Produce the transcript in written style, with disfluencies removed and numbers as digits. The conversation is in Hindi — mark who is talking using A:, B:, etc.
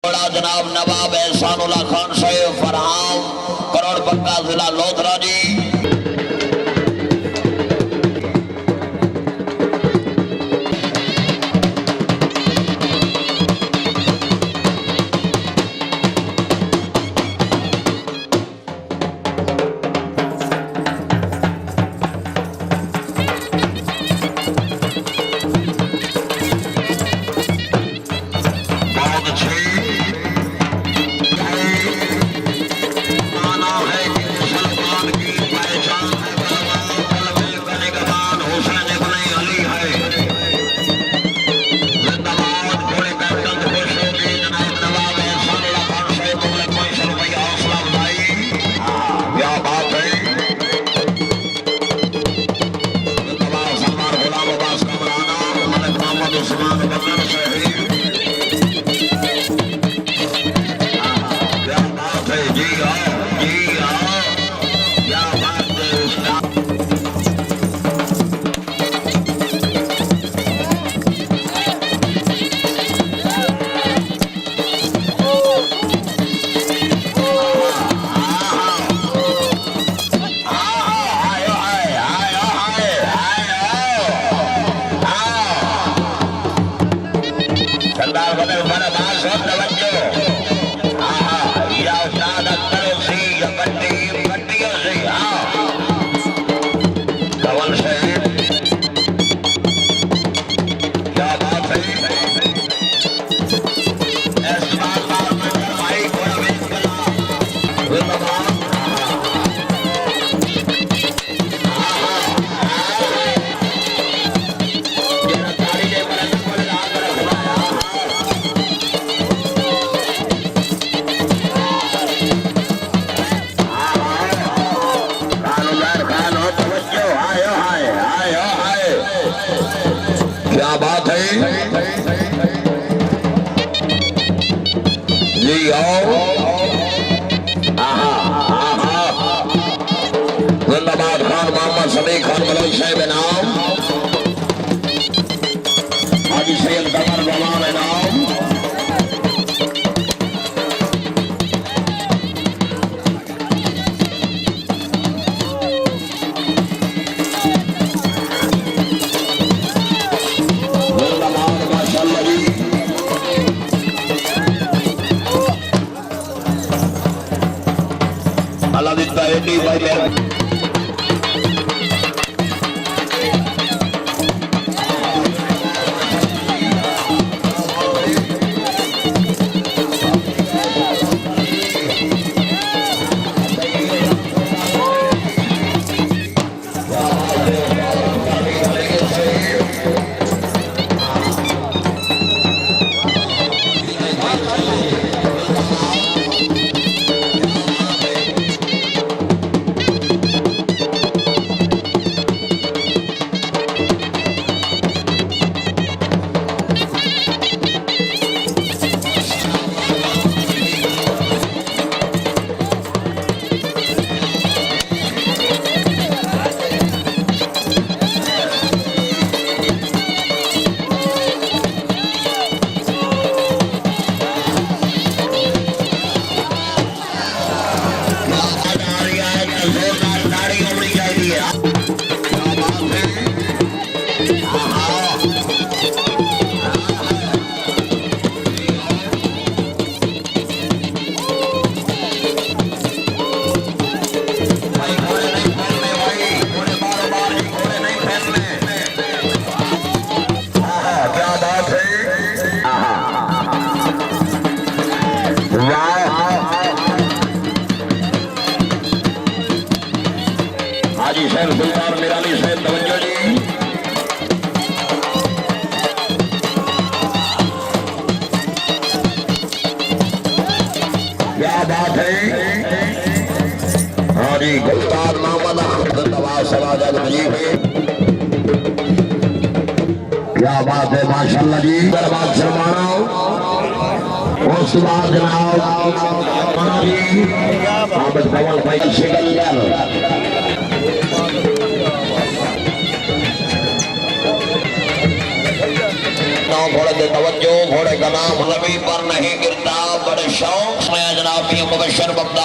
A: बड़ा जनाब नवाब एहसानुल्लाह खान साहब फरहाम करोड़ पक्का जिला लोधरा जी। क्या बात है जी। आओ जिंदाबाद खान मोहम्मद समीर खान मलई साहब नाम हाजी सैयद कमर जमान नाम अल्लाह दिता है डी भाई मेरे हाजी साहब सुल्तान मिरानी साहब तवज्जो जी। क्या बात है हाँ जी गुलतान मोहम्मद जिंदाबाद सवाजत मुजीब है। क्या बात है माशाल्लाह जी। दरबार शर्माना उसके बाद जनाब मोहम्मद कमल भाई शेखर घोड़ा देता तवज्जो, घोड़े का नाम रवि पर नहीं गिरता, बड़े शौक में जनाब मुबशर बगदाद